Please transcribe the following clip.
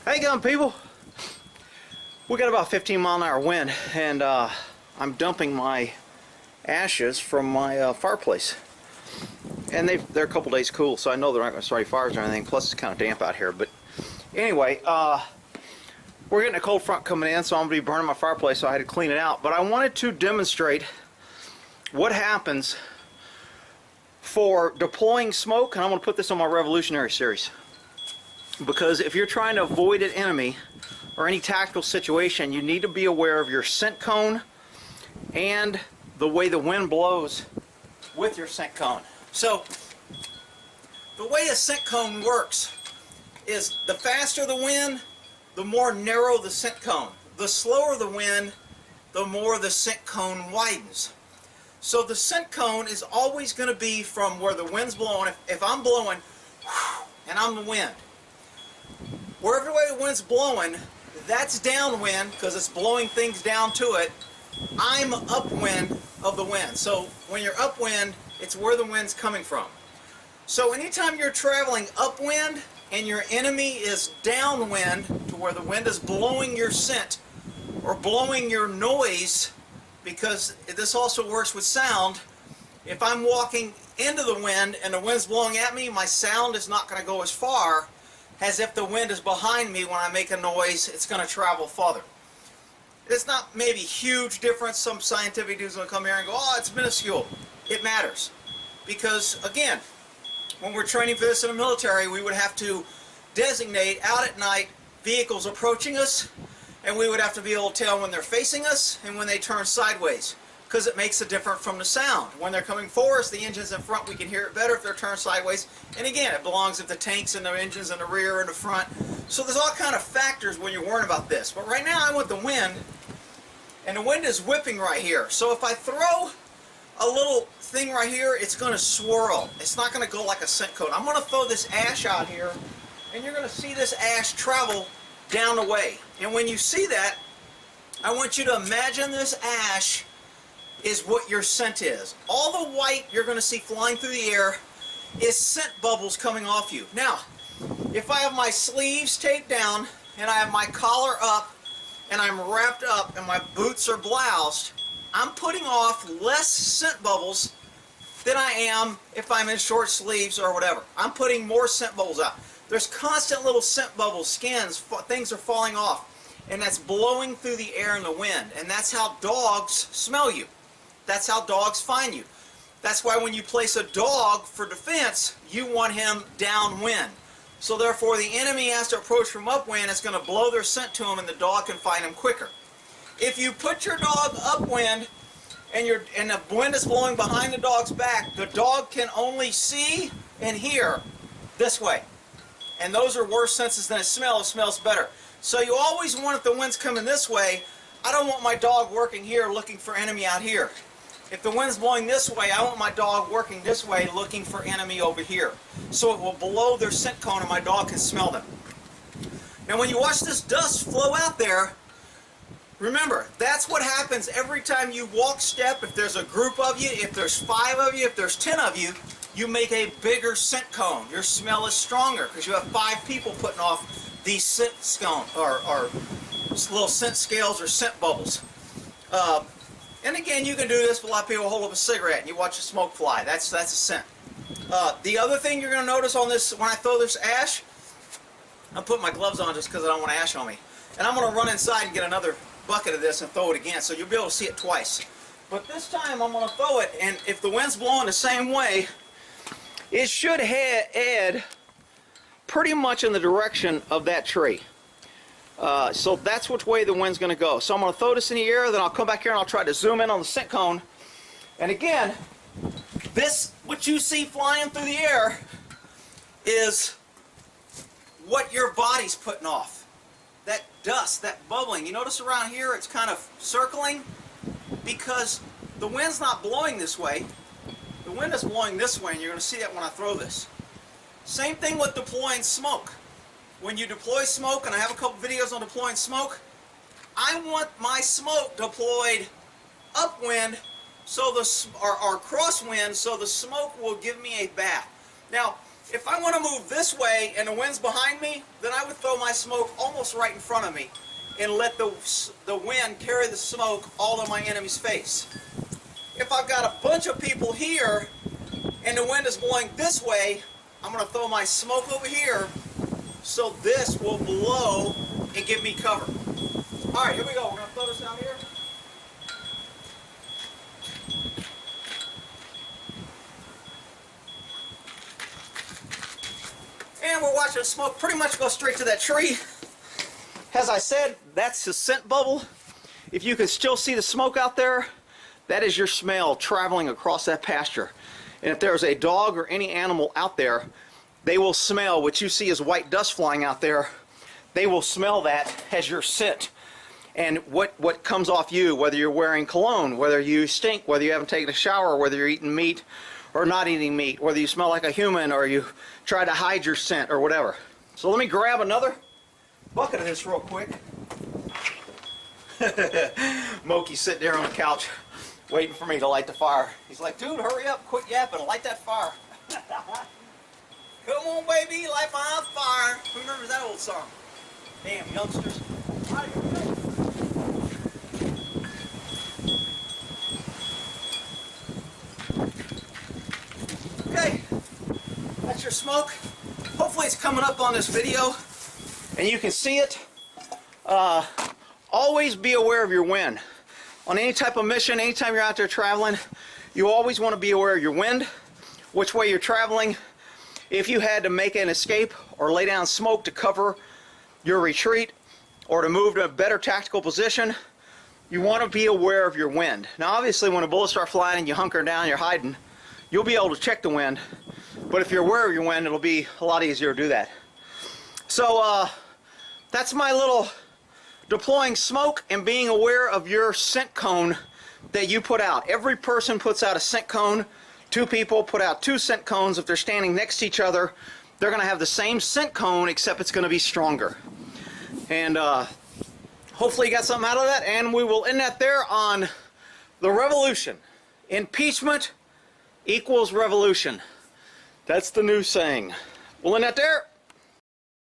How you going, people? We got about 15-mile-an-hour wind, and I'm dumping my ashes from my fireplace. And they're a couple days cool, so I know they're not going to start any fires or anything. Plus, it's kind of damp out here. But anyway, we're getting a cold front coming in, so I'm going to be burning my fireplace, so I had to clean it out. But I wanted to demonstrate what happens for deploying smoke, and I'm going to put this on my Revolutionary series. Because if you're trying to avoid an enemy or any tactical situation, you need to be aware of your scent cone and the way the wind blows with your scent cone. So the way a scent cone works is the faster the wind, the more narrow the scent cone. The slower the wind, the more the scent cone widens. So the scent cone is always going to be from where the wind's blowing. If I'm blowing and I'm the wind, wherever the way the wind's blowing, that's downwind because it's blowing things down to it. I'm upwind of the wind. So when you're upwind, it's where the wind's coming from. So anytime you're traveling upwind and your enemy is downwind to where the wind is blowing your scent or blowing your noise, because this also works with sound, if I'm walking into the wind and the wind's blowing at me, my sound is not going to go as far as if the wind is behind me. When I make a noise, it's going to travel farther. It's not maybe huge difference. Some scientific dudes will come here and go, oh, it's minuscule. It matters. Because, again, when we're training for this in the military, we would have to designate out at night vehicles approaching us, and we would have to be able to tell when they're facing us and when they turn sideways, because it makes a difference from the sound. When they're coming for us, the engine's in front, we can hear it better. If they're turned sideways, and again, it belongs if the tank's and the engine's in the rear or the front. So there's all kind of factors when you're worrying about this. But right now I want the wind, and the wind is whipping right here. So if I throw a little thing right here, it's going to swirl. It's not going to go like a scent cone. I'm going to throw this ash out here, and you're going to see this ash travel down the way. And when you see that, I want you to imagine this ash is what your scent is. All the white you're going to see flying through the air is scent bubbles coming off you. Now, if I have my sleeves taped down and I have my collar up and I'm wrapped up and my boots are bloused, I'm putting off less scent bubbles than I am if I'm in short sleeves or whatever. I'm putting more scent bubbles out. There's constant little scent bubbles, skins, things are falling off, and that's blowing through the air and the wind, and that's how dogs smell you. That's how dogs find you. That's why when you place a dog for defense, you want him downwind. So therefore the enemy has to approach from upwind. It's going to blow their scent to him, and the dog can find him quicker. If you put your dog upwind and the wind is blowing behind the dog's back, the dog can only see and hear this way. And those are worse senses than a smell. It smells better. So you always want, if the wind's coming this way, I don't want my dog working here looking for enemy out here. If the wind's blowing this way, I want my dog working this way looking for enemy over here. So it will blow their scent cone and my dog can smell them. Now when you watch this dust flow out there, remember, that's what happens every time you walk step. If there's a group of you, if there's 5 of you, if there's 10 of you, you make a bigger scent cone. Your smell is stronger because you have 5 people putting off these scent scone or little scent scales or scent bubbles. And again, you can do this with a lot of people hold up a cigarette and you watch the smoke fly. That's a scent. The other thing you're going to notice on this, when I throw this ash, I'm putting my gloves on just because I don't want ash on me. And I'm going to run inside and get another bucket of this and throw it again, so you'll be able to see it twice. But this time I'm going to throw it, and if the wind's blowing the same way, it should head pretty much in the direction of that tree. So that's which way the wind's going to go. So I'm going to throw this in the air, then I'll come back here and I'll try to zoom in on the scent cone. And again, this, what you see flying through the air, is what your body's putting off. That dust, that bubbling. You notice around here it's kind of circling because the wind's not blowing this way. The wind is blowing this way, and you're going to see that when I throw this. Same thing with deploying smoke. When you deploy smoke, and I have a couple videos on deploying smoke, I want my smoke deployed upwind, so or crosswind, so the smoke will give me a bath. Now, If I want to move this way and the wind's behind me, then I would throw my smoke almost right in front of me and let the wind carry the smoke all in my enemy's face. If I've got a bunch of people here and the wind is blowing this way, I'm going to throw my smoke over here so this will blow and give me cover. All right, here we go. We're going to throw this down here. And we're watching the smoke pretty much go straight to that tree. As I said, that's the scent bubble. If you can still see the smoke out there, that is your smell traveling across that pasture. And if there's a dog or any animal out there, they will smell what you see as white dust flying out there. They will smell that as your scent. And what comes off you, whether you're wearing cologne, whether you stink, whether you haven't taken a shower, whether you're eating meat or not eating meat, whether you smell like a human or you try to hide your scent or whatever. So let me grab another bucket of this real quick. Moki's sitting there on the couch waiting for me to light the fire. He's like, dude, hurry up, quit yapping, and light that fire. Come on, baby, light my fire. Who remembers that old song? Damn, youngsters. Okay, that's your smoke. Hopefully it's coming up on this video and you can see it. Always be aware of your wind. On any type of mission, anytime you're out there traveling, you always want to be aware of your wind, which way you're traveling. If you had to make an escape or lay down smoke to cover your retreat or to move to a better tactical position, you want to be aware of your wind. Now obviously when the bullets start flying and you hunker down, you're hiding, you'll be able to check the wind. But if you're aware of your wind, it'll be a lot easier to do that. So that's my little deploying smoke and being aware of your scent cone that you put out. Every person puts out a scent cone. 2 people put out 2 scent cones. If they're standing next to each other, they're going to have the same scent cone, except it's going to be stronger. And hopefully you got something out of that, and we will end that there on the revolution. Impeachment equals revolution. That's the new saying. We'll end that there.